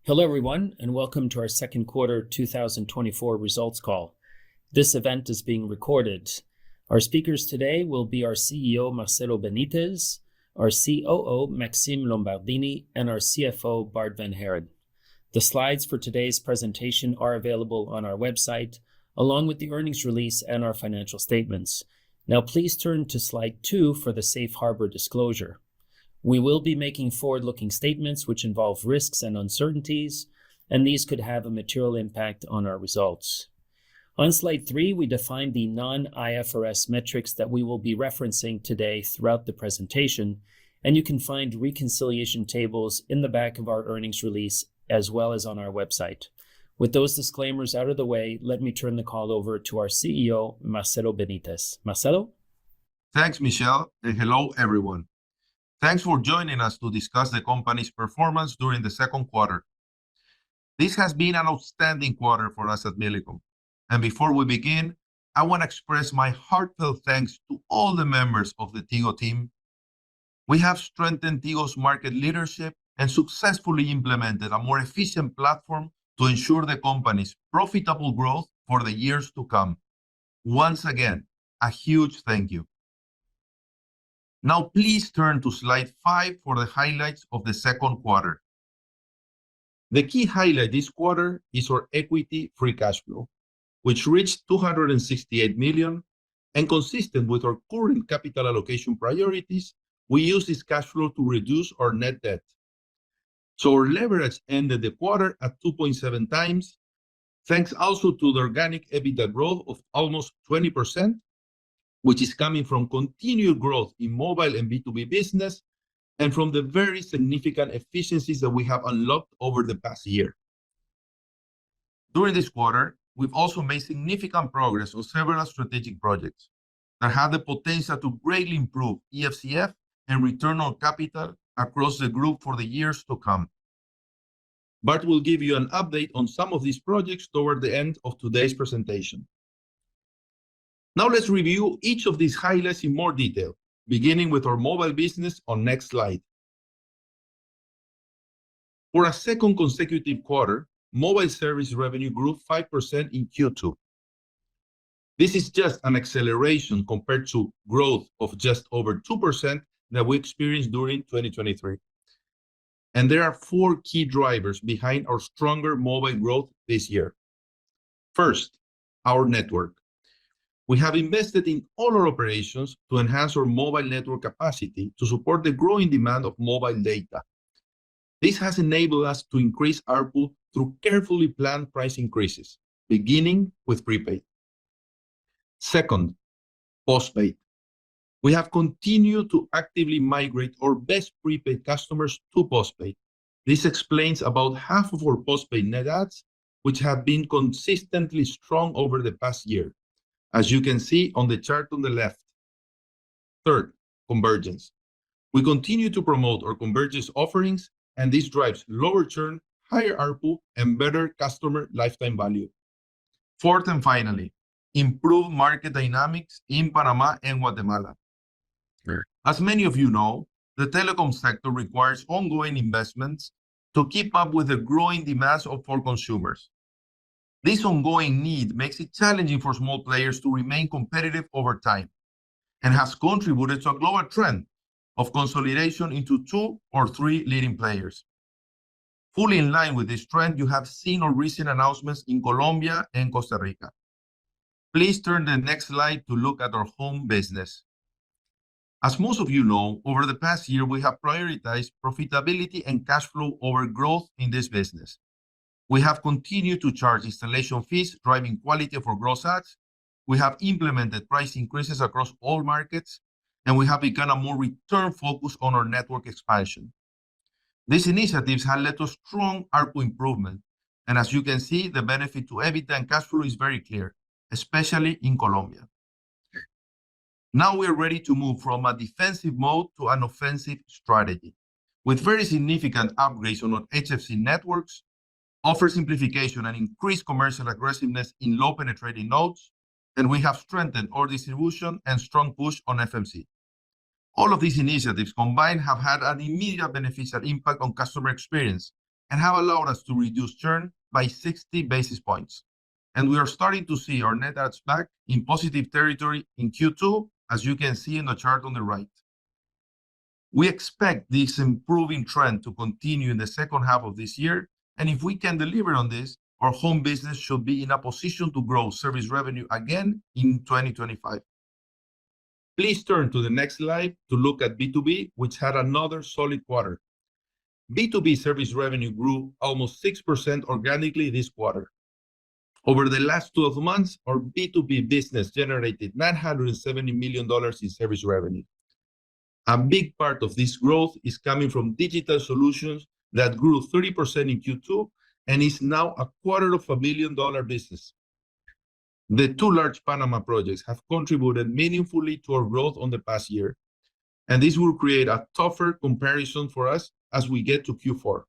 Hello, everyone, and welcome to our second quarter 2024 results call. This event is being recorded. Our speakers today will be our CEO, Marcelo Benitez, our COO, Maxime Lombardini, and our CFO, Bart Van Haren. The slides for today's presentation are available on our website, along with the earnings release and our financial statements. Now, please turn to slide 2 for the safe harbor disclosure. We will be making forward-looking statements which involve risks and uncertainties, and these could have a material impact on our results. On slide 3, we define the non-IFRS metrics that we will be referencing today throughout the presentation, and you can find reconciliation tables in the back of our earnings release as well as on our website. With those disclaimers out of the way, let me turn the call over to our CEO, Marcelo Benitez. Marcelo? Thanks, Michelle, and hello, everyone. Thanks for joining us to discuss the company's performance during the second quarter. This has been an outstanding quarter for us at Millicom. And before we begin, I want to express my heartfelt thanks to all the members of the Tigo team. We have strengthened Tigo's market leadership and successfully implemented a more efficient platform to ensure the company's profitable growth for the years to come. Once again, a huge thank you. Now, please turn to slide 5 for the highlights of the second quarter. The key highlight this quarter is our equity free cash flow, which reached $268 million, and consistent with our current capital allocation priorities, we use this cash flow to reduce our net debt. So our leverage ended the quarter at 2.7 times, thanks also to the organic EBITDA growth of almost 20%, which is coming from continued growth in mobile and B2B business, and from the very significant efficiencies that we have unlocked over the past year. During this quarter, we've also made significant progress on several strategic projects that have the potential to greatly improve EFCF and return on capital across the group for the years to come. Bart will give you an update on some of these projects toward the end of today's presentation. Now let's review each of these highlights in more detail, beginning with our mobile business on next slide. For a second consecutive quarter, mobile service revenue grew 5% in Q2. This is just an acceleration compared to growth of just over 2% that we experienced during 2023. And there are 4 key drivers behind our stronger mobile growth this year. First, our network. We have invested in all our operations to enhance our mobile network capacity to support the growing demand of mobile data. This has enabled us to increase ARPU through carefully planned price increases, beginning with prepaid. Second, postpaid. We have continued to actively migrate our best prepaid customers to postpaid. This explains about half of our postpaid net adds, which have been consistently strong over the past year, as you can see on the chart on the left. Third, convergence. We continue to promote our convergence offerings, and this drives lower churn, higher ARPU, and better customer lifetime value. Fourth and finally, improved market dynamics in Panama and Guatemala. As many of you know, the telecom sector requires ongoing investments to keep up with the growing demands of our consumers. This ongoing need makes it challenging for small players to remain competitive over time, and has contributed to a global trend of consolidation into 2 or 3 leading players. Fully in line with this trend, you have seen our recent announcements in Colombia and Costa Rica. Please turn to the next slide to look at our home business. As most of you know, over the past year, we have prioritized profitability and cash flow over growth in this business. We have continued to charge installation fees, driving quality of our gross adds. We have implemented price increases across all markets, and we have begun a more return focus on our network expansion. These initiatives have led to strong ARPU improvement, and as you can see, the benefit to EBITDA and cash flow is very clear, especially in Colombia. Now we are ready to move from a defensive mode to an offensive strategy, with very significant upgrades on our HFC networks, offer simplification and increased commercial aggressiveness in low-penetrating nodes, and we have strengthened our distribution and strong push on FMC. All of these initiatives combined have had an immediate beneficial impact on customer experience, and have allowed us to reduce churn by 60 basis points. And we are starting to see our net adds back in positive territory in Q2, as you can see in the chart on the right. We expect this improving trend to continue in the second half of this year, and if we can deliver on this, our home business should be in a position to grow service revenue again in 2025. Please turn to the next slide to look at B2B, which had another solid quarter. B2B service revenue grew almost 6% organically this quarter. Over the last 12 months, our B2B business generated $970 million in service revenue. A big part of this growth is coming from digital solutions that grew 30% in Q2 and is now a $250 million business. The two large Panama projects have contributed meaningfully to our growth on the past year, and this will create a tougher comparison for us as we get to Q4.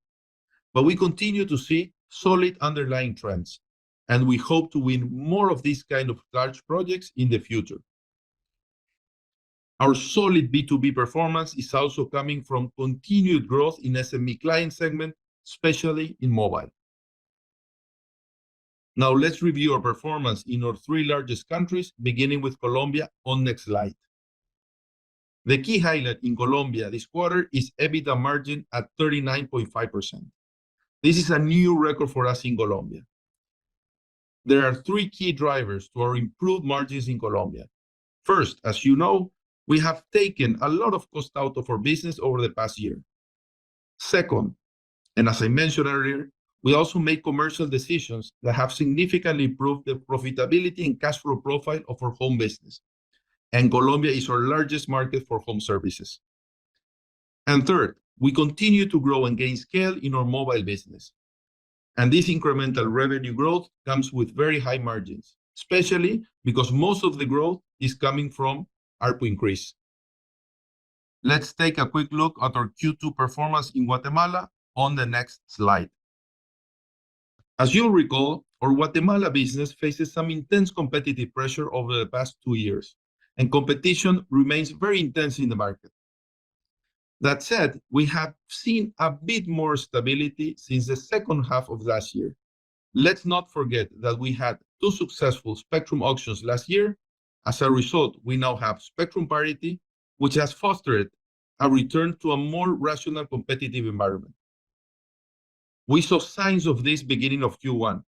But we continue to see solid underlying trends, and we hope to win more of these kind of large projects in the future. Our solid B2B performance is also coming from continued growth in SME client segment, especially in mobile. Now let's review our performance in our three largest countries, beginning with Colombia on next slide. The key highlight in Colombia this quarter is EBITDA margin at 39.5%. This is a new record for us in Colombia. There are three key drivers to our improved margins in Colombia. First, as you know, we have taken a lot of cost out of our business over the past year. Second, and as I mentioned earlier, we also made commercial decisions that have significantly improved the profitability and cash flow profile of our home business. And Colombia is our largest market for home services. And third, we continue to grow and gain scale in our mobile business. And this incremental revenue growth comes with very high margins, especially because most of the growth is coming from ARPU increase. Let's take a quick look at our Q2 performance in Guatemala on the next slide. As you'll recall, our Guatemala business faces some intense competitive pressure over the past 2 years, and competition remains very intense in the market. That said, we have seen a bit more stability since the second half of last year. Let's not forget that we had 2 successful spectrum auctions last year. As a result, we now have spectrum parity, which has fostered a return to a more rational competitive environment. We saw signs of this beginning of Q1,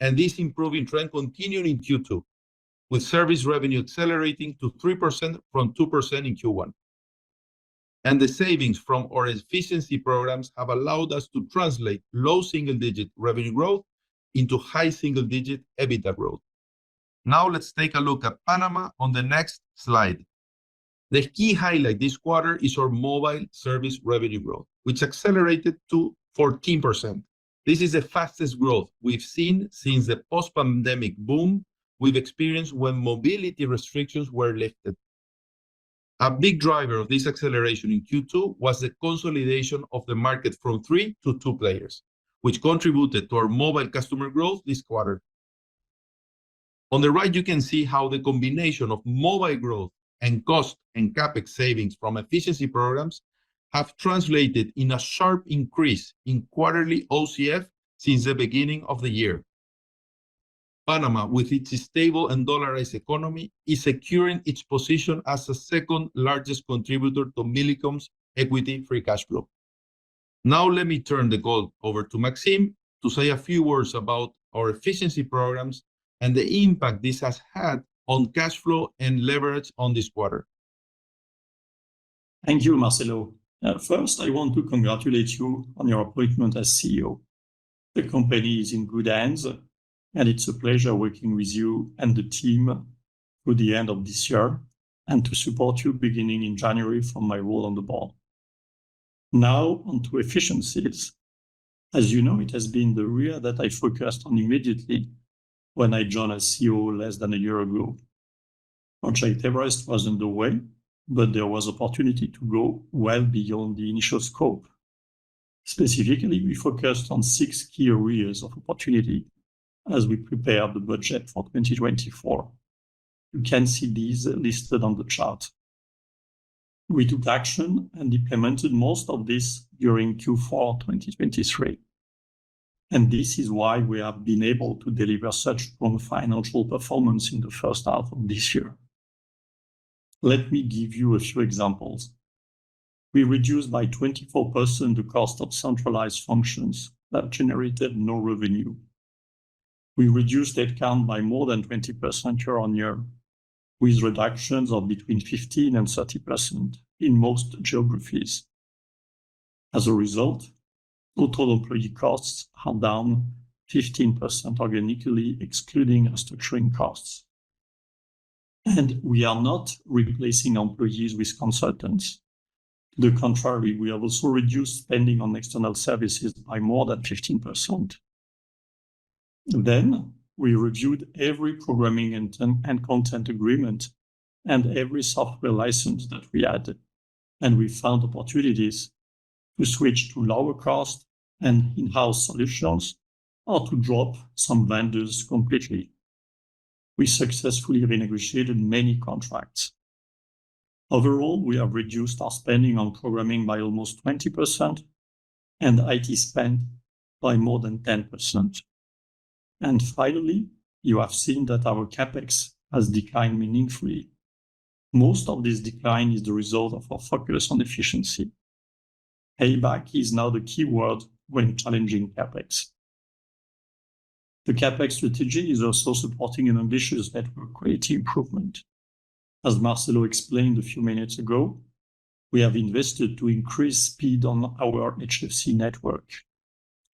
and this improving trend continued in Q2, with service revenue accelerating to 3% from 2% in Q1. And the savings from our efficiency programs have allowed us to translate low single-digit revenue growth into high single-digit EBITDA growth. Now let's take a look at Panama on the next slide. The key highlight this quarter is our mobile service revenue growth, which accelerated to 14%. This is the fastest growth we've seen since the post-pandemic boom we've experienced when mobility restrictions were lifted. A big driver of this acceleration in Q2 was the consolidation of the market from 3 to 2 players, which contributed to our mobile customer growth this quarter. On the right, you can see how the combination of mobile growth and cost and CapEx savings from efficiency programs have translated in a sharp increase in quarterly OCF since the beginning of the year. Panama, with its stable and dollarized economy, is securing its position as the second largest contributor to Millicom's equity free cash flow. Now let me turn the call over to Maxime to say a few words about our efficiency programs and the impact this has had on cash flow and leverage on this quarter. Thank you, Marcelo. First, I want to congratulate you on your appointment as CEO. The company is in good hands, and it's a pleasure working with you and the team through the end of this year and to support you beginning in January from my role on the board. Now, on to efficiencies. As you know, it has been the area that I focused on immediately when I joined as CEO less than a year ago. Project Everest was underway, but there was opportunity to go well beyond the initial scope. Specifically, we focused on 6 key areas of opportunity as we prepared the budget for 2024. You can see these listed on the chart. We took action and implemented most of this during Q4 2023. And this is why we have been able to deliver such strong financial performance in the first half of this year. Let me give you a few examples. We reduced by 24% the cost of centralized functions that generated no revenue. We reduced headcount by more than 20% year on year, with reductions of between 15 and 30% in most geographies. As a result, total employee costs are down 15% organically, excluding restructuring costs. And we are not replacing employees with consultants. To the contrary, we have also reduced spending on external services by more than 15%. Then we reviewed every programming and content agreement and every software license that we had, and we found opportunities to switch to lower cost and in-house solutions or to drop some vendors completely. We successfully renegotiated many contracts. Overall, we have reduced our spending on programming by almost 20% and IT spend by more than 10%. And finally, you have seen that our CapEx has declined meaningfully. Most of this decline is the result of our focus on efficiency. Payback is now the key word when challenging CapEx. The CapEx strategy is also supporting an ambitious network quality improvement. As Marcelo explained a few minutes ago, we have invested to increase speed on our HFC network.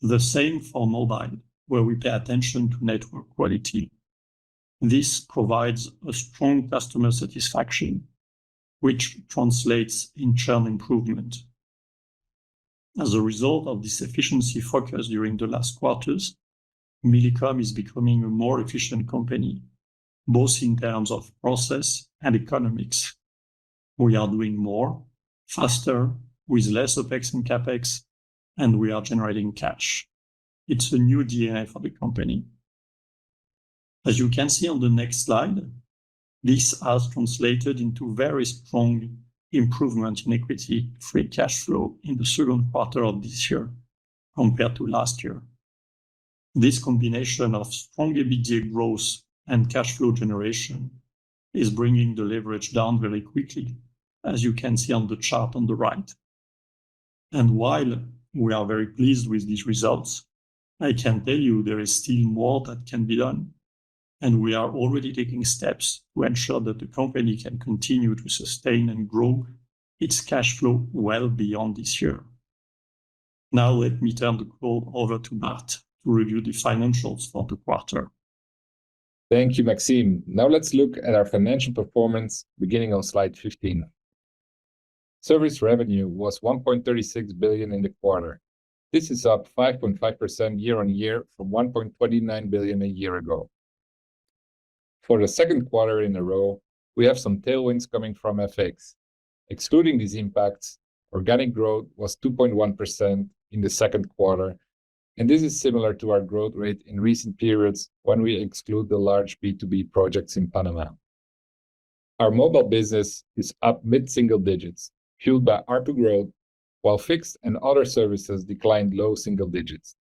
The same for mobile, where we pay attention to network quality. This provides a strong customer satisfaction, which translates in churn improvement. As a result of this efficiency focus during the last quarters, Millicom is becoming a more efficient company, both in terms of process and economics. We are doing more, faster, with less OPEX and CapEx, and we are generating cash. It's a new DNA for the company. As you can see on the next slide, this has translated into very strong improvement in equity free cash flow in the second quarter of this year compared to last year. This combination of strong EBITDA growth and cash flow generation is bringing the leverage down very quickly, as you can see on the chart on the right. And while we are very pleased with these results, I can tell you there is still more that can be done, and we are already taking steps to ensure that the company can continue to sustain and grow its cash flow well beyond this year. Now let me turn the call over to Bart to review the financials for the quarter. Thank you, Maxime. Now let's look at our financial performance beginning on slide 15. Service revenue was 1.36 billion in the quarter. This is up 5.5% year on year from 1.29 billion a year ago. For the second quarter in a row, we have some tailwinds coming from FX. Excluding these impacts, organic growth was 2.1% in the second quarter, and this is similar to our growth rate in recent periods when we exclude the large B2B projects in Panama. Our mobile business is up mid-single digits, fueled by ARPU growth, while fixed and other services declined low single digits.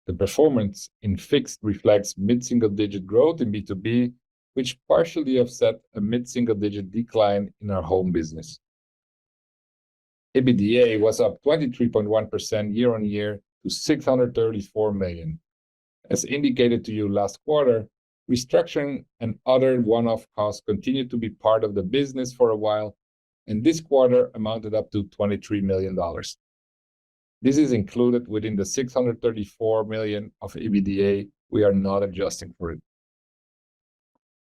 The performance in fixed reflects mid-single digit growth in B2B, which partially offset a mid-single digit decline in our home business. EBITDA was up 23.1% year on year to 634 million. As indicated to you last quarter, restructuring and other one-off costs continued to be part of the business for a while, and this quarter amounted up to $23 million. This is included within the 634 million of EBITDA. We are not adjusting for it.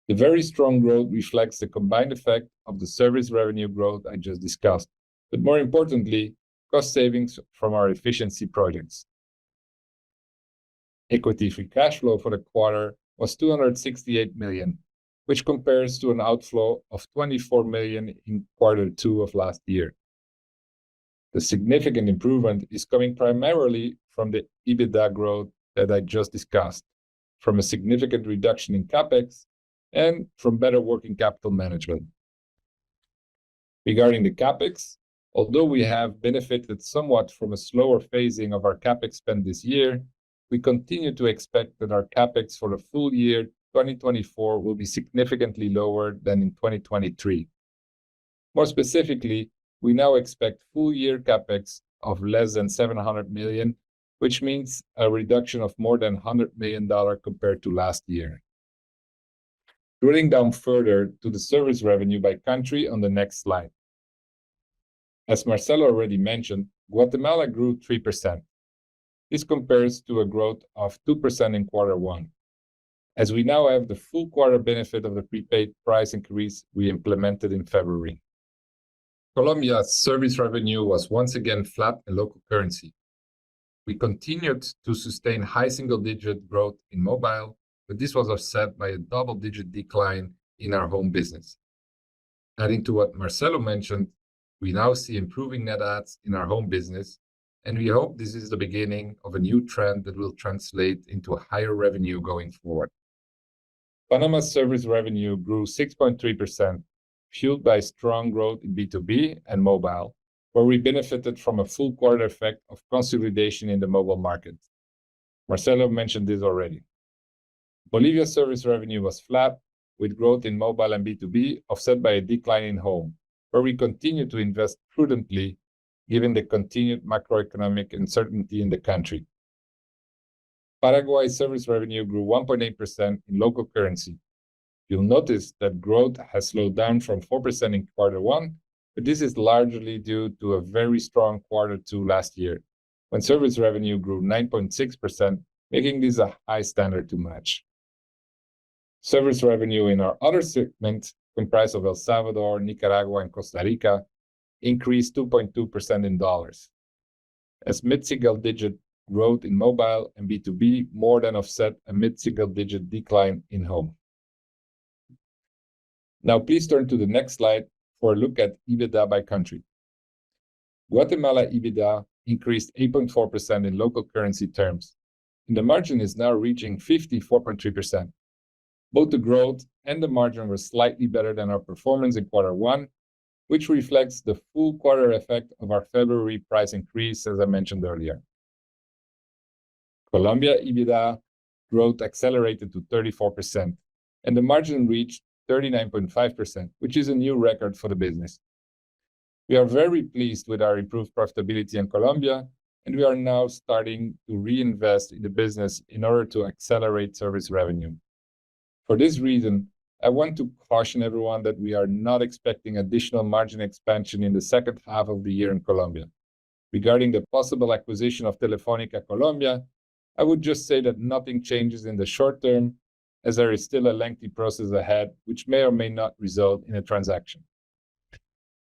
The very strong growth reflects the combined effect of the service revenue growth I just discussed, but more importantly, cost savings from our efficiency projects. Equity free cash flow for the quarter was 268 million, which compares to an outflow of 24 million in quarter 2 of last year. The significant improvement is coming primarily from the EBITDA growth that I just discussed, from a significant reduction in CapEx, and from better working capital management. Regarding the CapEx, although we have benefited somewhat from a slower phasing of our CapEx spend this year, we continue to expect that our CapEx for the full year 2024 will be significantly lower than in 2023. More specifically, we now expect full-year CapEx of less than $700 million, which means a reduction of more than $100 million compared to last year. Drilling down further to the service revenue by country on the next slide. As Marcelo already mentioned, Guatemala grew 3%. This compares to a growth of 2% in Q1, as we now have the full quarter benefit of the prepaid price increase we implemented in February. Colombia's service revenue was once again flat in local currency. We continued to sustain high single-digit growth in mobile, but this was offset by a double-digit decline in our home business. Adding to what Marcelo mentioned, we now see improving net adds in our home business, and we hope this is the beginning of a new trend that will translate into a higher revenue going forward. Panama's service revenue grew 6.3%, fueled by strong growth in B2B and mobile, where we benefited from a full quarter effect of consolidation in the mobile market. Marcelo mentioned this already. Bolivia's service revenue was flat, with growth in mobile and B2B offset by a decline in home, where we continue to invest prudently given the continued macroeconomic uncertainty in the country. Paraguay's service revenue grew 1.8% in local currency. You'll notice that growth has slowed down from 4% in Q1, but this is largely due to a very strong Q2 last year, when service revenue grew 9.6%, making this a high standard to match. Service revenue in our other segment, comprised of El Salvador, Nicaragua, and Costa Rica, increased 2.2% in dollars, as mid-single-digit growth in mobile and B2B more than offset a mid-single-digit decline in home. Now, please turn to the next slide for a look at EBITDA by country. Guatemala EBITDA increased 8.4% in local currency terms, and the margin is now reaching 54.3%. Both the growth and the margin were slightly better than our performance in Q1, which reflects the full quarter effect of our February price increase, as I mentioned earlier. Colombia EBITDA growth accelerated to 34%, and the margin reached 39.5%, which is a new record for the business. We are very pleased with our improved profitability in Colombia, and we are now starting to reinvest in the business in order to accelerate service revenue. For this reason, I want to caution everyone that we are not expecting additional margin expansion in the second half of the year in Colombia. Regarding the possible acquisition of Telefónica Colombia, I would just say that nothing changes in the short term, as there is still a lengthy process ahead, which may or may not result in a transaction.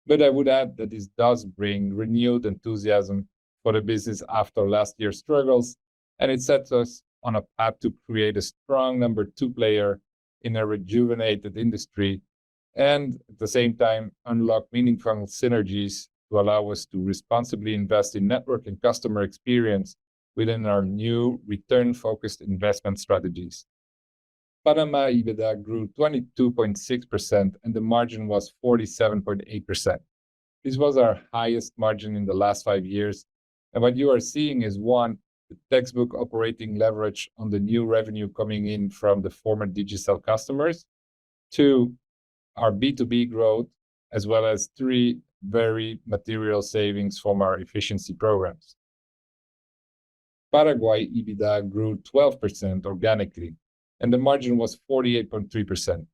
But I would add that this does bring renewed enthusiasm for the business after last year's struggles, and it sets us on a path to create a strong number 2 player in a rejuvenated industry, and at the same time unlock meaningful synergies to allow us to responsibly invest in network and customer experience within our new return-focused investment strategies. Panama EBITDA grew 22.6%, and the margin was 47.8%. This was our highest margin in the last 5 years, and what you are seeing is 1, the textbook operating leverage on the new revenue coming in from the former Digicel customers, 2, our B2B growth, as well as 3, very material savings from our efficiency programs. Paraguay EBITDA grew 12% organically, and the margin was 48.3%.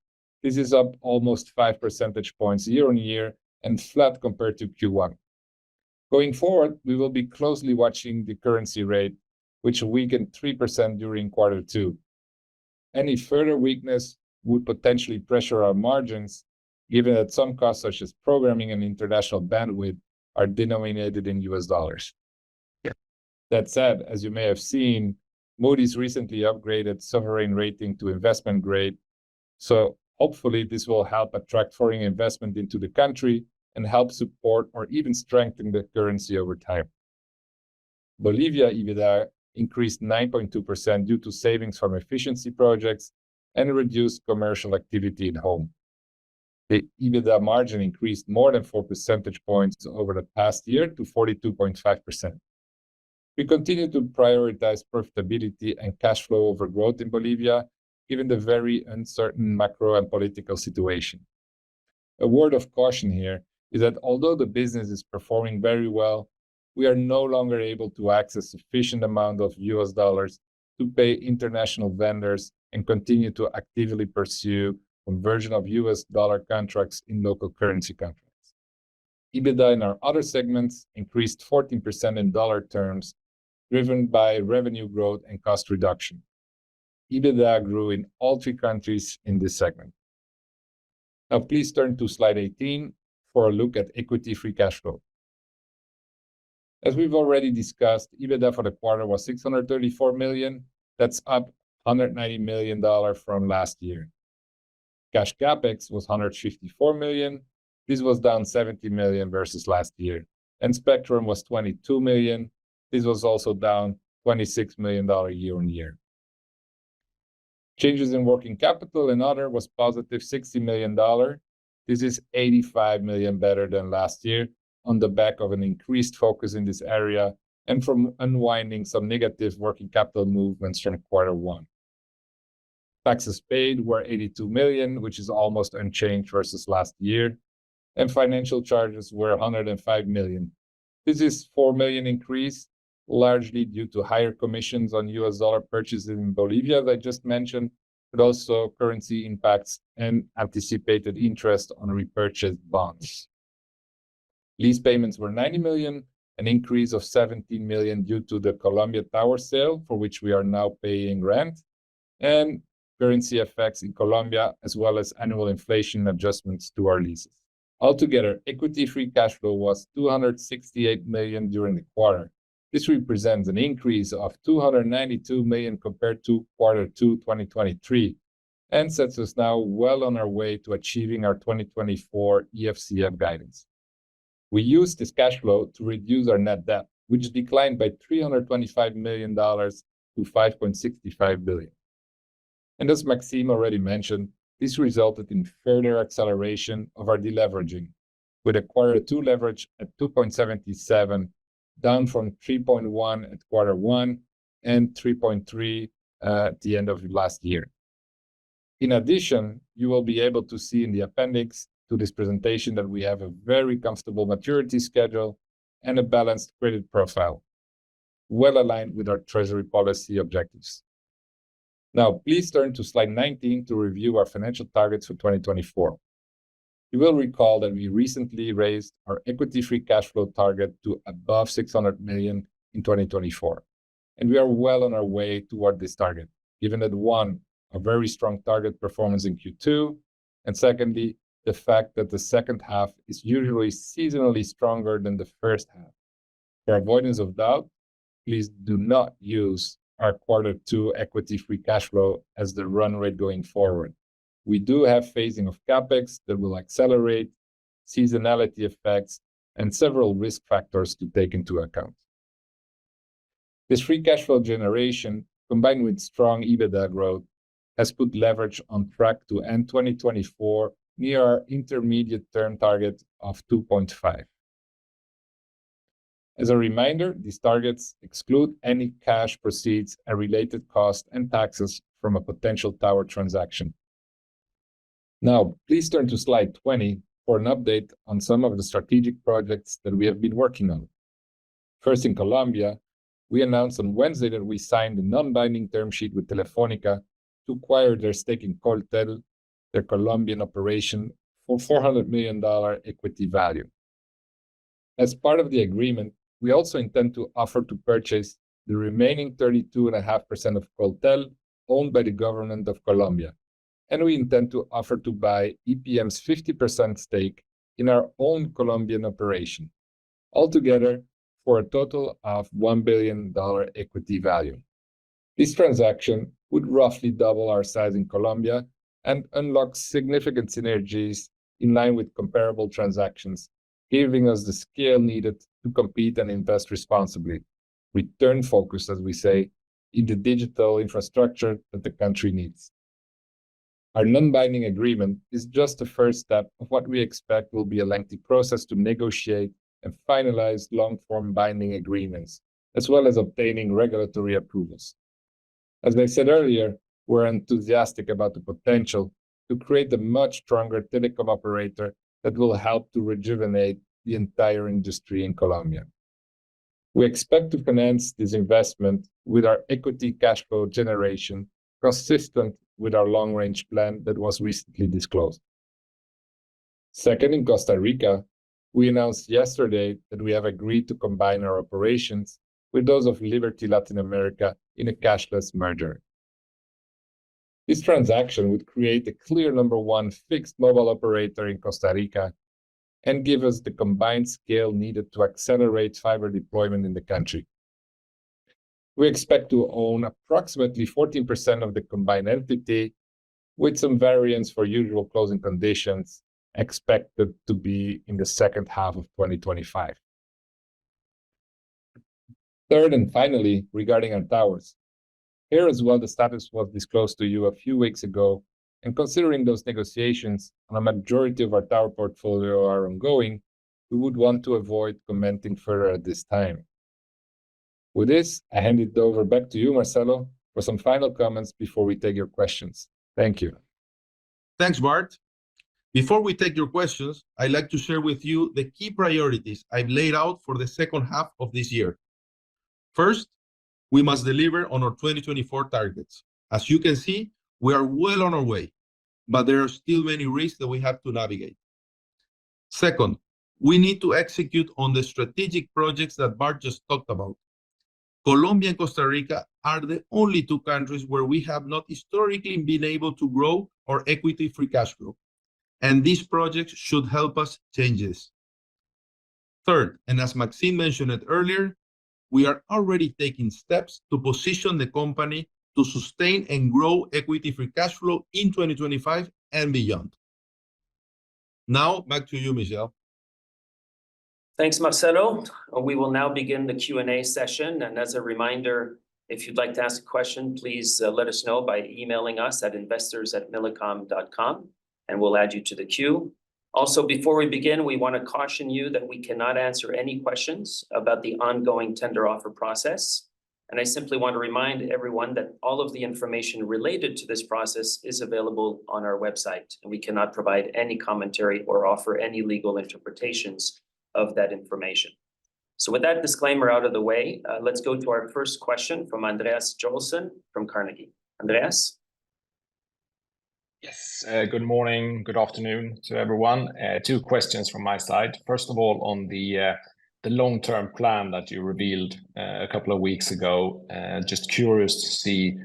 This is up almost 5 percentage points year on year and flat compared to Q1. Going forward, we will be closely watching the currency rate, which weakened 3% during Q2. Any further weakness would potentially pressure our margins, given that some costs such as programming and international bandwidth are denominated in US dollars. That said, as you may have seen, Moody's recently upgraded sovereign rating to investment grade, so hopefully this will help attract foreign investment into the country and help support or even strengthen the currency over time. Bolivia EBITDA increased 9.2% due to savings from efficiency projects and reduced commercial activity in home. The EBITDA margin increased more than 4 percentage points over the past year to 42.5%. We continue to prioritize profitability and cash flow over growth in Bolivia, given the very uncertain macro and political situation. A word of caution here is that although the business is performing very well, we are no longer able to access sufficient amount of US dollars to pay international vendors and continue to actively pursue conversion of US dollar contracts in local currency contracts. EBITDA in our other segments increased 14% in dollar terms, driven by revenue growth and cost reduction. EBITDA grew in all three countries in this segment. Now, please turn to slide 18 for a look at equity free cash flow. As we've already discussed, EBITDA for the quarter was $634 million. That's up $190 million from last year. Cash CapEx was $154 million. This was down $70 million versus last year. And Spectrum was $22 million. This was also down $26 million year on year. Changes in working capital and other was positive $60 million. This is $85 million better than last year on the back of an increased focus in this area and from unwinding some negative working capital movements from Q1. Taxes paid were $82 million, which is almost unchanged versus last year, and financial charges were $105 million. This is $4 million increase, largely due to higher commissions on US dollar purchases in Bolivia, as I just mentioned, but also currency impacts and anticipated interest on repurchased bonds. Lease payments were $90 million, an increase of $17 million due to the Colombia tower sale, for which we are now paying rent, and currency effects in Colombia, as well as annual inflation adjustments to our leases. Altogether, equity free cash flow was $268 million during the quarter. This represents an increase of $292 million compared to Q2 2023, and sets us now well on our way to achieving our 2024 EFCF guidance. We used this cash flow to reduce our net debt, which declined by $325 million to $5.65 billion. And as Maxime already mentioned, this resulted in further acceleration of our deleveraging, with a Q2 leverage at 2.77, down from 3.1 at Q1 and 3.3 at the end of last year. In addition, you will be able to see in the appendix to this presentation that we have a very comfortable maturity schedule and a balanced credit profile, well aligned with our treasury policy objectives. Now, please turn to slide 19 to review our financial targets for 2024. You will recall that we recently raised our equity free cash flow target to above $600 million in 2024. And we are well on our way toward this target, given that one, a very strong target performance in Q2, and secondly, the fact that the second half is usually seasonally stronger than the first half. For avoidance of doubt, please do not use our Q2 equity free cash flow as the run rate going forward. We do have phasing of CapEx that will accelerate, seasonality effects, and several risk factors to take into account. This free cash flow generation, combined with strong EBITDA growth, has put leverage on track to end 2024 near our intermediate term target of 2.5. As a reminder, these targets exclude any cash proceeds and related costs and taxes from a potential tower transaction. Now, please turn to slide 20 for an update on some of the strategic projects that we have been working on. First, in Colombia, we announced on Wednesday that we signed a non-binding term sheet with Telefónica to acquire their stake in Coltel, their Colombian operation, for $400 million equity value. As part of the agreement, we also intend to offer to purchase the remaining 32.5% of Coltel owned by the government of Colombia, and we intend to offer to buy EPM's 50% stake in our own Colombian operation, altogether for a total of $1 billion equity value. This transaction would roughly double our size in Colombia and unlock significant synergies in line with comparable transactions, giving us the scale needed to compete and invest responsibly, return-focused, as we say, in the digital infrastructure that the country needs. Our non-binding agreement is just the first step of what we expect will be a lengthy process to negotiate and finalize long-form binding agreements as well as obtaining regulatory approvals. As I said earlier, we're enthusiastic about the potential to create a much stronger telecom operator that will help to rejuvenate the entire industry in Colombia. We expect to finance this investment with our equity cash flow generation, consistent with our long-range plan that was recently disclosed. Second, in Costa Rica, we announced yesterday that we have agreed to combine our operations with those of Liberty Latin America in a cashless merger. This transaction would create a clear number one fixed mobile operator in Costa Rica and give us the combined scale needed to accelerate fiber deployment in the country. We expect to own approximately 14% of the combined entity, with some variance for usual closing conditions expected to be in the second half of 2025. Third and finally, regarding our towers. Here as well, the status was disclosed to you a few weeks ago, and considering those negotiations on a majority of our tower portfolio are ongoing, we would want to avoid commenting further at this time. With this, I hand it over back to you, Marcelo, for some final comments before we take your questions. Thank you. Thanks, Bart. Before we take your questions, I'd like to share with you the key priorities I've laid out for the second half of this year. First, we must deliver on our 2024 targets. As you can see, we are well on our way, but there are still many risks that we have to navigate. Second, we need to execute on the strategic projects that Bart just talked about. Colombia and Costa Rica are the only two countries where we have not historically been able to grow our equity free cash flow, and these projects should help us change this. Third, and as Maxime mentioned it earlier, we are already taking steps to position the company to sustain and grow equity free cash flow in 2025 and beyond. Now, back to you, Michelle. Thanks, Marcelo. We will now begin the Q&A session. And as a reminder, if you'd like to ask a question, please let us know by emailing us at investors@millicom.com, and we'll add you to the queue. Also, before we begin, we want to caution you that we cannot answer any questions about the ongoing tender offer process. And I simply want to remind everyone that all of the information related to this process is available on our website, and we cannot provide any commentary or offer any legal interpretations of that information. So with that disclaimer out of the way, let's go to our first question from Andreas Joelsson from Carnegie. Andreas? Yes, good morning, good afternoon to everyone. Two questions from my side. First of all, on the long-term plan that you revealed a couple of weeks ago, just curious to see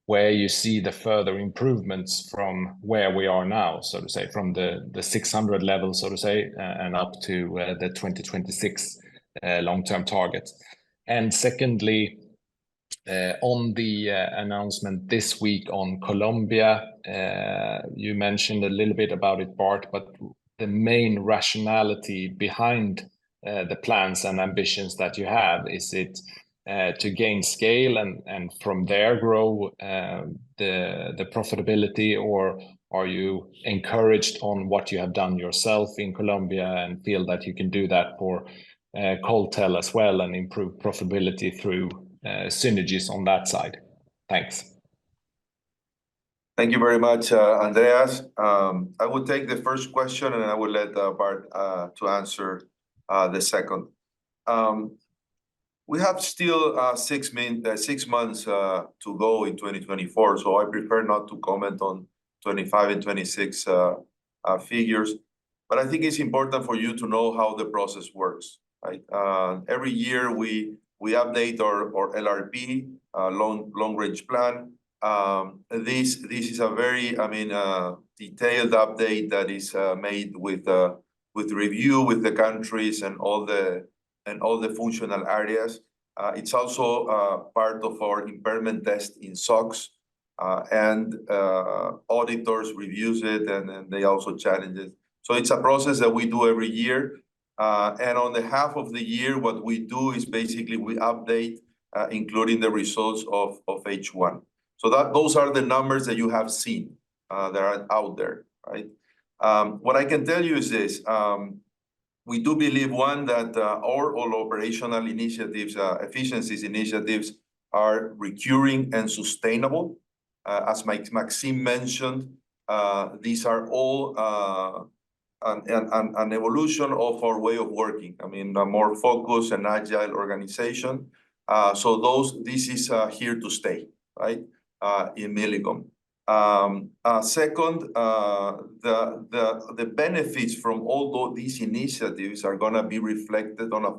where you see the further improvements from where we are now, so to say, from the 600 level, so to say, and up to the 2026 long-term target. And secondly, on the announcement this week on Colombia, you mentioned a little bit about it, Bart, but the main rationality behind the plans and ambitions that you have, is it to gain scale and from there grow the profitability, or are you encouraged on what you have done yourself in Colombia and feel that you can do that for Coltel as well and improve profitability through synergies on that side? Thanks. Thank you very much, Andreas. I will take the first question and I will let Bart to answer the second. We have still 6 months to go in 2024, so I prefer not to comment on 25 and 26 figures. But I think it's important for you to know how the process works, right? Every year we update our LRP, long-range plan. This is a very, detailed update that is made with review with the countries and all the functional areas. It's also part of our impairment test in SOX, and auditors reviews it and they also challenge it. So it's a process that we do every year. And on the half of the year, what we do is basically we update, including the results of H1. So those are the numbers that you have seen that are out there, right? What I can tell you is this. We do believe, one, that all operational initiatives, efficiencies initiatives are recurring and sustainable. As Maxime mentioned, these are all an evolution of our way of working. I mean, a more focused and agile organization. So this is here to stay, right? In Millicom. Second, the benefits from all these initiatives are going to be reflected on a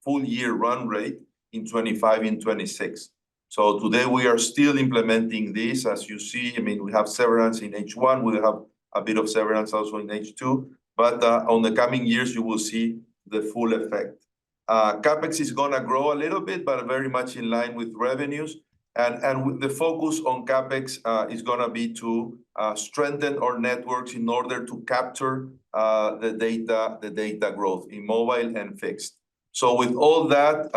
full year run rate in 25 and 26. So today we are still implementing this, as you see. I mean, we have severance in H1. We have a bit of severance also in H2. But on the coming years, you will see the full effect. CapEx is going to grow a little bit, but very much in line with revenues. And the focus on CapEx is going to be to strengthen our networks in order to capture the data growth in mobile and fixed. So with all that,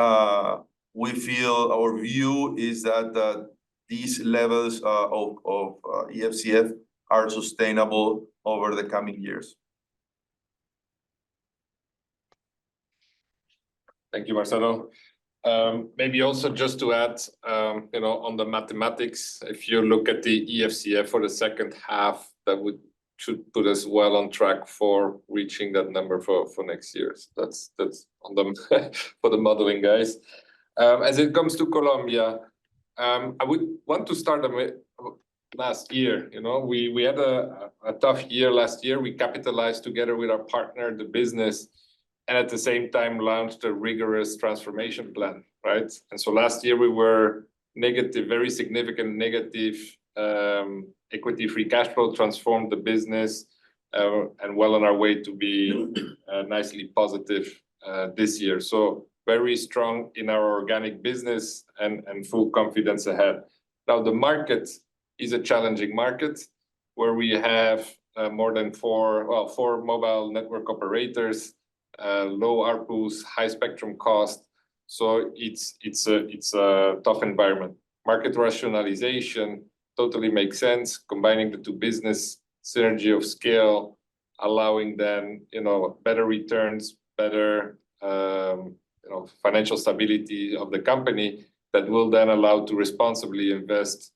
we feel our view is that these levels of EFCF are sustainable over the coming years. Thank you, Marcelo. Maybe also just to add, on the mathematics, if you look at the EFCF for the second half, that should put us well on track for reaching that number for next year. So that's on the for the modeling guys. As it comes to Colombia, I would want to start with last year. We had a tough year last year. We capitalized together with our partner, the business, and at the same time launched a rigorous transformation plan, right? And so last year we were negative, very significant negative equity free cash flow, transformed the business, and well on our way to be nicely positive this year. So very strong in our organic business and full confidence ahead. Now the market is a challenging market where we have more than four mobile network operators, low ARPUs, high spectrum cost. So it's a tough environment. Market rationalization totally makes sense, combining the two business, synergy of scale, allowing them, better returns, better, financial stability of the company that will then allow to responsibly invest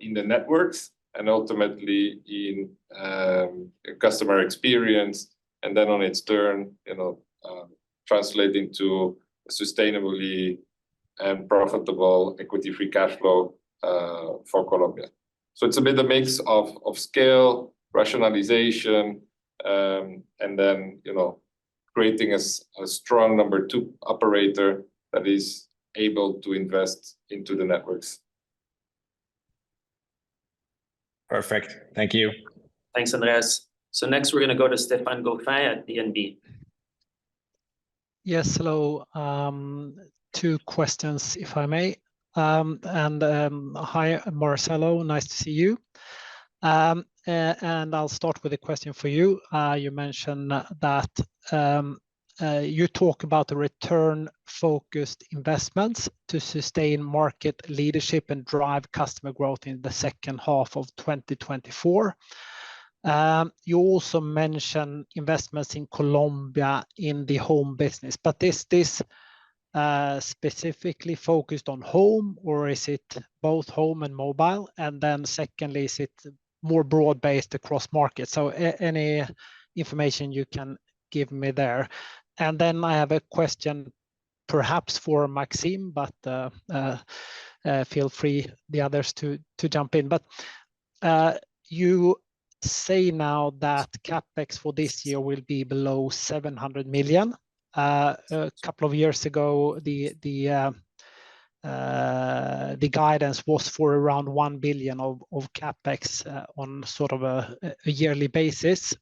in the networks and ultimately in customer experience, and then on its turn, translating to sustainably and profitable equity free cash flow for Colombia. So it's a bit of a mix of scale, rationalization, and then creating a strong number two operator that is able to invest into the networks. Perfect. Thank you. Thanks, Andreas. So next we're going to go to Stéphane Goffin at BNB. Yes, hello. Two questions, if I may. Hi, Marcelo. Nice to see you. And I'll start with a question for you. You mentioned that you talk about the return-focused investments to sustain market leadership and drive customer growth in the second half of 2024. You also mentioned investments in Colombia in the home business, but is this specifically focused on home, or is it both home and mobile? And then secondly, is it more broad-based across markets? So any information you can give me there. And then I have a question perhaps for Maxime, but feel free, the others, to jump in. But you say now that CapEx for this year will be below 700 million. A couple of years ago, the guidance was for around 1 billion of CapEx on sort of a yearly basis.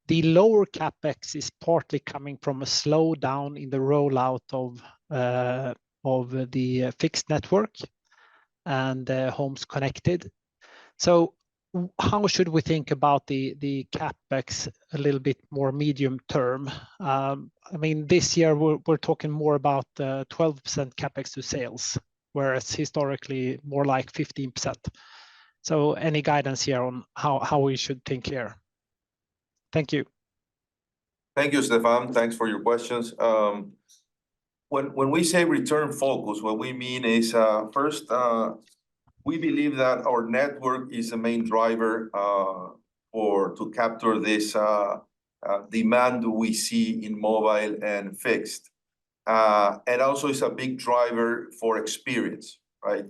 The lower CapEx is partly coming from a slowdown in the rollout of the fixed network and homes connected. So how should we think about the CapEx a little bit more medium term? I mean, this year we're talking more about 12% CapEx to sales, whereas historically more like 15%. So any guidance here on how we should think here? Thank you. Thank you, Stefan. Thanks for your questions. When we say return focus, what we mean is first, we believe that our network is the main driver to capture this demand we see in mobile and fixed. And also it's a big driver for experience, right?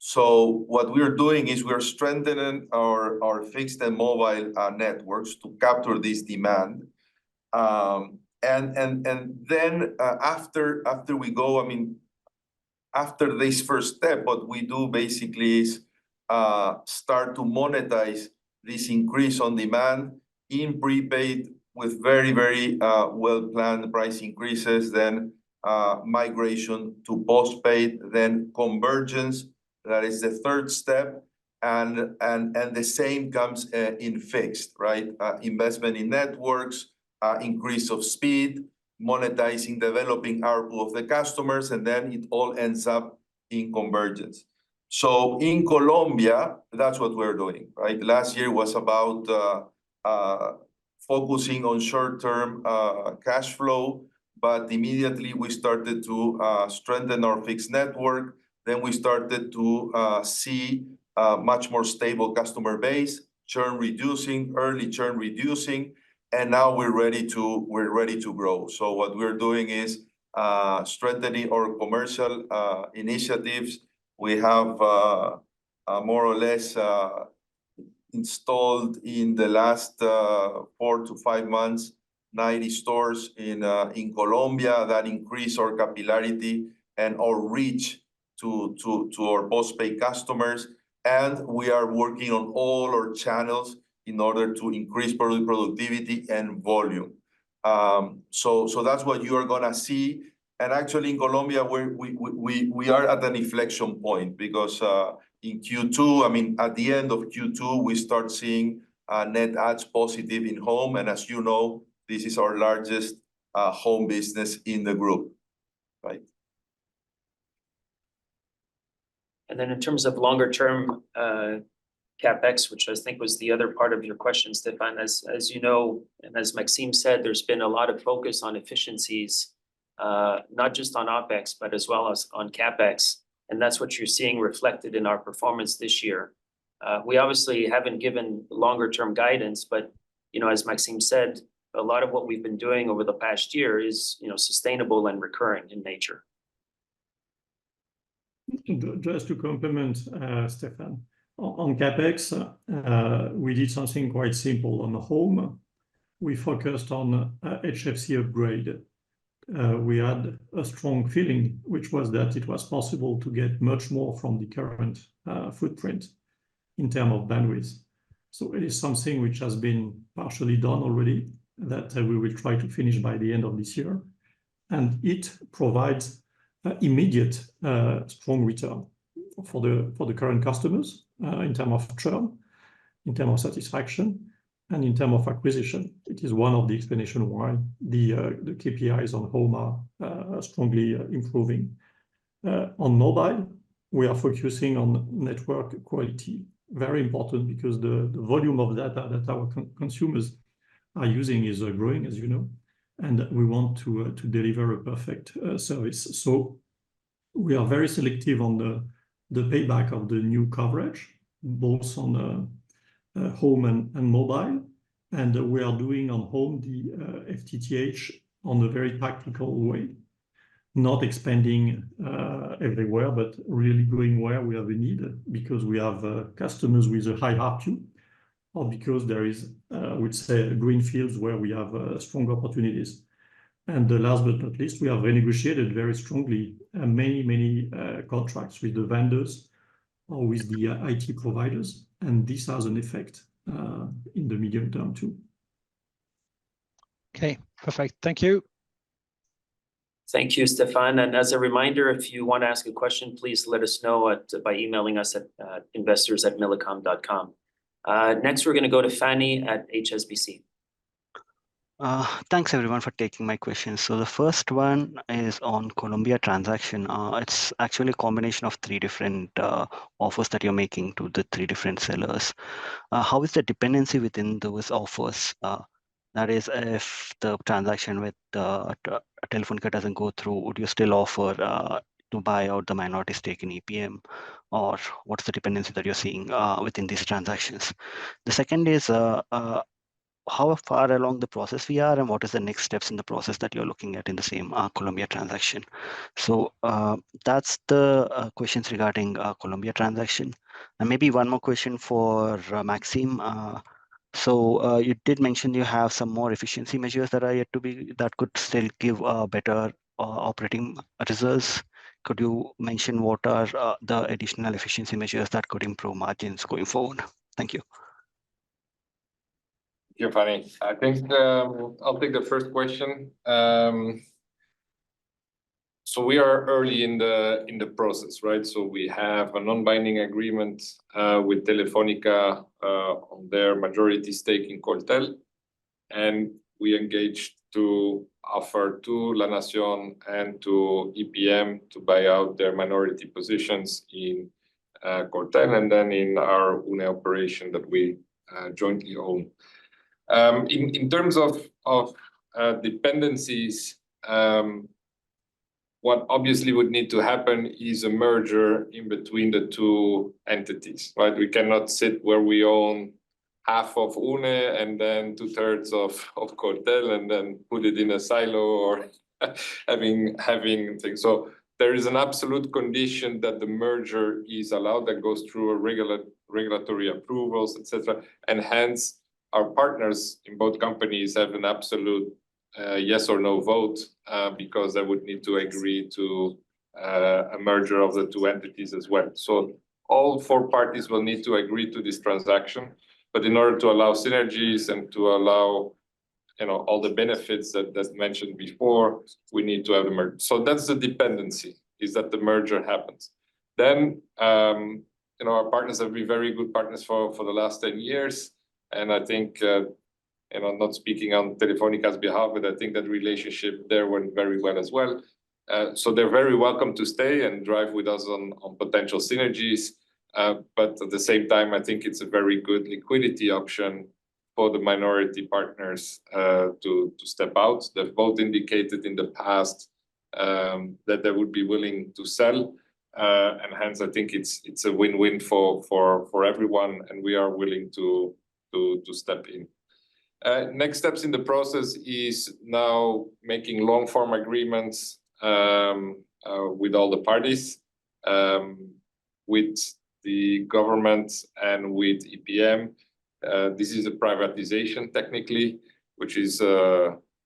So what we're doing is we're strengthening our fixed and mobile networks to capture this demand. And then after we go, I mean, after this first step, what we do basically is start to monetize this increase on demand in prepaid with very, very well-planned price increases, then migration to postpaid, then convergence. That is the third step. And the same comes in fixed, right? Investment in networks, increase of speed, monetizing, developing ARPU of the customers, and then it all ends up in convergence. So in Colombia, that's what we're doing, right? Last year was about focusing on short-term cash flow, but immediately we started to strengthen our fixed network. Then we started to see much more stable customer base, churn reducing, early churn reducing, and now we're ready to grow. So what we're doing is strengthening our commercial initiatives. We have more or less installed in the last 4 to 5 months 90 stores in Colombia that increase our capillarity and our reach to our postpaid customers. And we are working on all our channels in order to increase productivity and volume. So that's what you are gonna see. And actually in Colombia, we are at an inflection point because in Q2, I mean, at the end of Q2, we start seeing net adds positive in home. And as you know, this is our largest home business in the group, right? And then in terms of longer term CapEx, which I think was the other part of your question, Stefan, as you know, and as Maxime said, there's been a lot of focus on efficiencies, not just on OpEx, but as well as on CapEx. And that's what you're seeing reflected in our performance this year. We obviously haven't given longer term guidance, but, you know, as Maxime said, a lot of what we've been doing over the past year is, you know, sustainable and recurring in nature. Just to complement Stefan, on CapEx, we did something quite simple. On the home, we focused on HFC upgrade. We had a strong feeling, which was that it was possible to get much more from the current footprint in terms of bandwidth. So it is something which has been partially done already, that we will try to finish by the end of this year. And it provides immediate strong return for the current customers in terms of churn, in terms of satisfaction, and in terms of acquisition. It is one of the explanations why the KPIs on home are strongly improving. On mobile, we are focusing on network quality. Very important because the volume of data that our consumers are using is growing, as you know, and we want to deliver a perfect service. So we are very selective on the payback of the new coverage, both on home and mobile. And we are doing on home the FTTH on a very tactical way, not expanding everywhere, but really going where we have a need, because we have customers with a high ARPU, or because there is, I would say, green fields where we have strong opportunities. And last but not least, we have renegotiated very strongly many contracts with the vendors or with the IT providers, and this has an effect in the medium term too. Okay, perfect. Thank you. Thank you, Stefan. And as a reminder, if you want to ask a question, please let us know by emailing us at investors@millicom.com. Next, we're going to go to Fanny at HSBC. Thanks everyone for taking my questions. So the first one is on Colombia transaction. It's actually a combination of 3 different offers that you're making to the 3 different sellers. How is the dependency within those offers? That is, if the transaction with Telefonica doesn't go through, would you still offer to buy out the minority stake in EPM, or what's the dependency that you're seeing within these transactions? The second is how far along the process we are, and what is the next steps in the process that you're looking at in the same Colombia transaction. So that's the questions regarding Colombia transaction. And maybe one more question for Maxime. So you did mention you have some more efficiency measures that are yet to be, that could still give better operating results. Could you mention what are the additional efficiency measures that could improve margins going forward? Thank you. Thank you, Fanny. I think I'll take the first question. So we are early in the process, right? So we have a non-binding agreement with Telefonica on their majority stake in Coltel, and we engaged to offer to La Nación and to EPM to buy out their minority positions in Coltel and then in our UNE operation that we jointly own. In terms of dependencies, what obviously would need to happen is a merger in between the two entities, right? We cannot sit where we own half of UNE and then 2/3 of Coltel and then put it in a silo or having things. So there is an absolute condition that the merger is allowed, that goes through a regulatory approvals, etc. And hence our partners in both companies have an absolute yes or no vote because they would need to agree to a merger of the two entities as well. So all four parties will need to agree to this transaction, but in order to allow synergies and to allow all the benefits that's mentioned before, we need to have a merger. So that's the dependency, is that the merger happens. Then our partners have been very good partners for the last 10 years, and I think I'm not speaking on Telefónica's behalf, but I think that relationship there went very well as well. So they're very welcome to stay and drive with us on potential synergies. But at the same time, I think it's a very good liquidity option for the minority partners to step out. They've both indicated in the past that they would be willing to sell. And hence, I think it's a win-win for everyone, and we are willing to step in. Next steps in the process is now making long-form agreements with all the parties, with the government and with EPM. This is a privatization technically, which is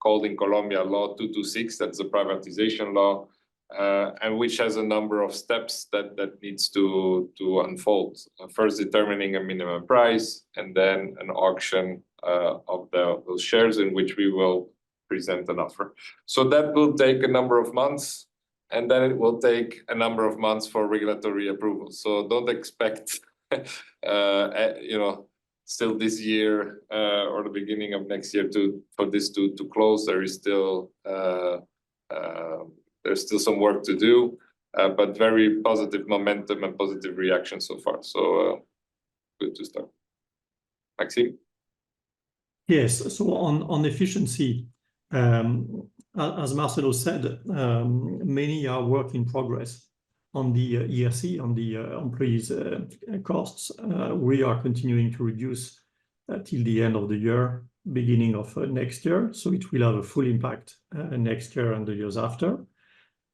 called in Colombia Law 226. That's a privatization law, and which has a number of steps that needs to unfold. First, determining a minimum price, and then an auction of those shares in which we will present an offer. So that will take a number of months, and then it will take a number of months for regulatory approval. So don't expect, still this year or the beginning of next year for this to close. There is still there's still some work to do, but very positive momentum and positive reaction so far. So good to start. Maxime? Yes, so on efficiency, as Marcelo said, many are work in progress on the ERC, on the employees' costs. We are continuing to reduce till the end of the year, beginning of next year. So it will have a full impact next year and the years after.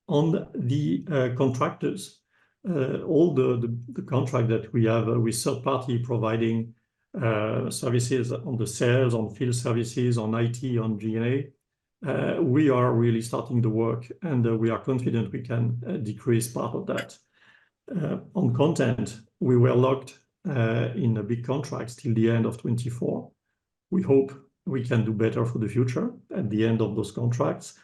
On the contractors, all the contract that we have with third party providing services on the sales, on field services, on IT, on G&A, we are really starting the work, and we are confident we can decrease part of that. On content, we were locked in a big contracts till the end of 2024. We hope we can do better for the future at the end of those contracts.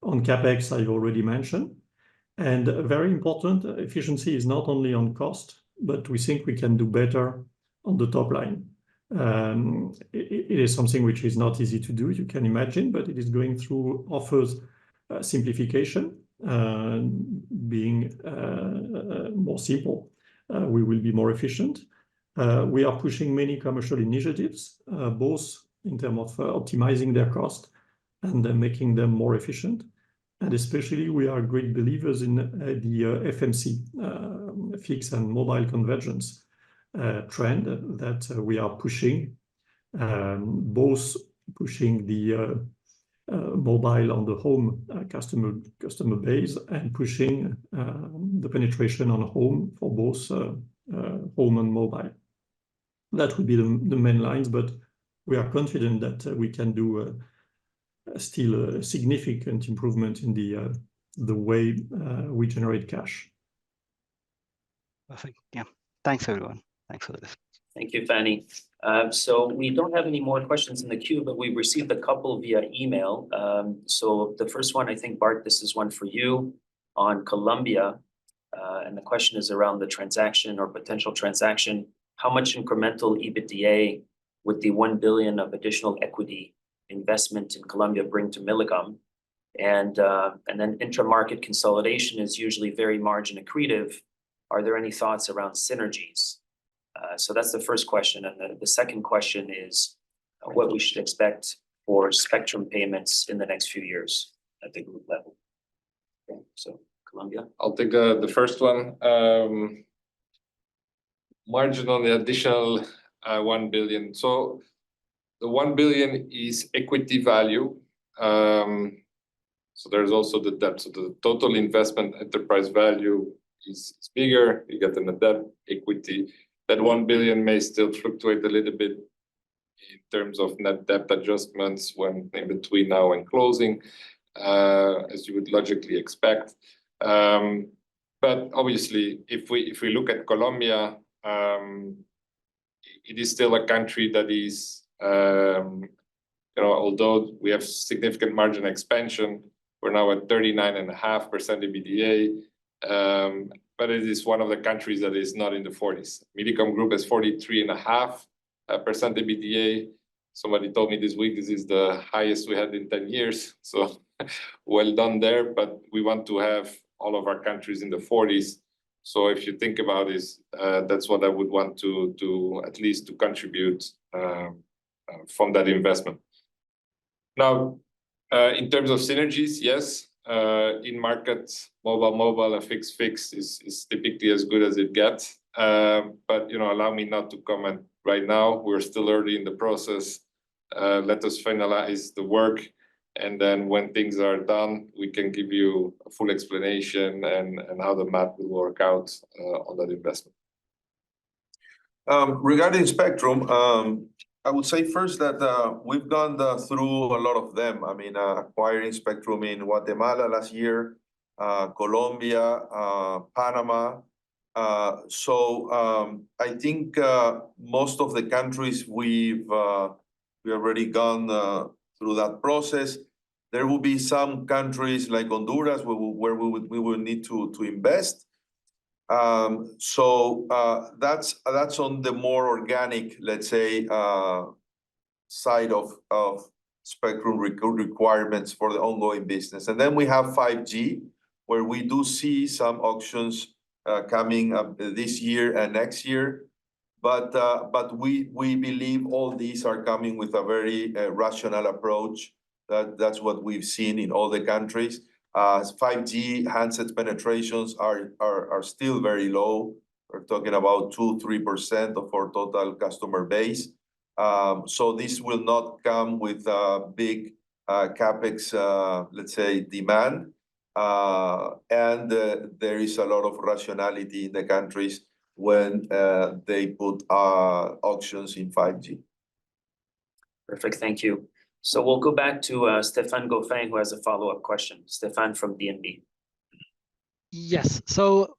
On CapEx, I've already mentioned. And very important, efficiency is not only on cost, but we think we can do better on the top line. It is something which is not easy to do, you can imagine, but it is going through offers simplification, being more simple. We will be more efficient. We are pushing many commercial initiatives, both in terms of optimizing their cost and making them more efficient. And especially, we are great believers in the FMC, fixed and mobile convergence trend that we are pushing, both pushing the mobile on the home customer base and pushing the penetration on home for both home and mobile. That would be the main lines, but we are confident that we can do still a significant improvement in the way we generate cash. Perfect. Yeah. Thanks, everyone. Thanks for this. Thank you, Fanny. So we don't have any more questions in the queue, but we've received a couple via email. So the first one, I think, Bart, this is one for you on Colombia. And the question is around the transaction or potential transaction. How much incremental EBITDA would the 1 billion of additional equity investment in Colombia bring to Millicom? And then intra-market consolidation is usually very margin accretive. Are there any thoughts around synergies? So that's the first question. And the second question is what we should expect for spectrum payments in the next few years at the group level. Okay, so Colombia. I'll take the first one. Margin on the additional 1 billion. So the 1 billion is equity value. So there's also the debt. So the total investment enterprise value is bigger. You get an debt equity. That 1 billion may still fluctuate a little bit in terms of net debt adjustments when in between now and closing, as you would logically expect. But obviously, if we look at Colombia, it is still a country that is, although we have significant margin expansion, we're now at 39.5% EBITDA. But it is one of the countries that is not in the 40s. Millicom Group has 43.5% EBITDA. Somebody told me this week this is the highest we had in 10 years. So well done there. But we want to have all of our countries in the 40s. So if you think about this, that's what I would want to at least to contribute from that investment. Now, in terms of synergies, yes. In markets, mobile and fixed is typically as good as it gets. But allow me not to comment right now. We're still early in the process. Let us finalize the work, and then when things are done, we can give you a full explanation and how the math will work out on that investment. Regarding spectrum, I would say first that we've gone through a lot of them. I mean, acquiring spectrum in Guatemala last year, Colombia, Panama. So I think most of the countries we've already gone through that process. There will be some countries like Honduras where we will need to invest. So that's on the more organic, let's say, side of spectrum requirements for the ongoing business. And then we have 5G, where we do see some auctions coming up this year and next year. But we believe all these are coming with a very rational approach. That's what we've seen in all the countries. 5G handset penetrations are still very low. We're talking about 2-3% of our total customer base. So this will not come with a big capex, let's say, demand. And there is a lot of rationality in the countries when they put auctions in 5G. Perfect, thank you. So we'll go back to Stéphane Goffin, who has a follow-up question. Stéphane from DNB. Yes, so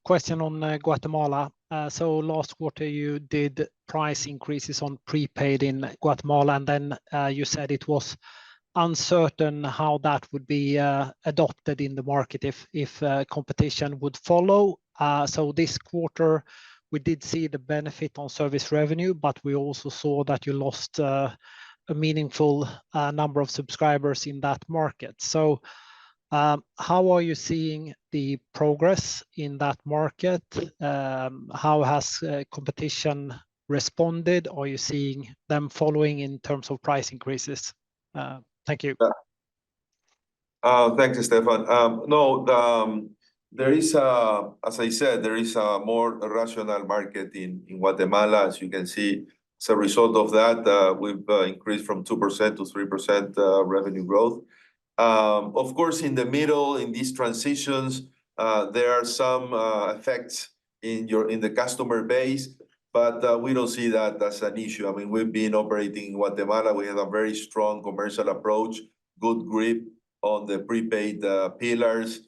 question on Guatemala. So last quarter you did price increases on prepaid in Guatemala, and then you said it was uncertain how that would be adopted in the market if competition would follow. So this quarter we did see the benefit on service revenue, but we also saw that you lost a meaningful number of subscribers in that market. So how are you seeing the progress in that market? How has competition responded? Are you seeing them following in terms of price increases? Thank you. Thanks, Stefan. No, there is, as I said, there is a more rational market in Guatemala, as you can see. As a result of that, we've increased from 2% to 3% revenue growth. Of course, in the middle, in these transitions, there are some effects in the customer base, but we don't see that as an issue. I mean, we've been operating in Guatemala. We have a very strong commercial approach, good grip on the prepaid pillars,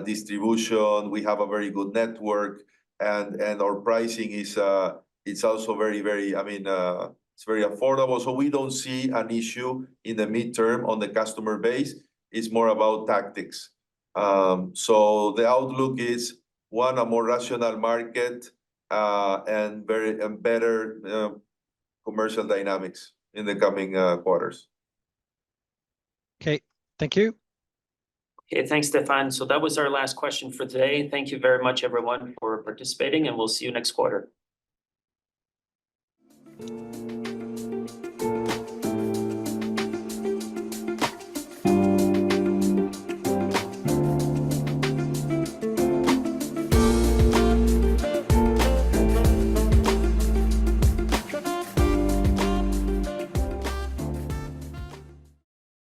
distribution. We have a very good network, and our pricing is it's also very, very, I mean, it's very affordable. So we don't see an issue in the midterm on the customer base. It's more about tactics. So the outlook is one, a more rational market, and better commercial dynamics in the coming quarters. Okay, thank you. Okay, thanks, Stefan. So that was our last question for today. Thank you very much, everyone, for participating, and we'll see you next quarter.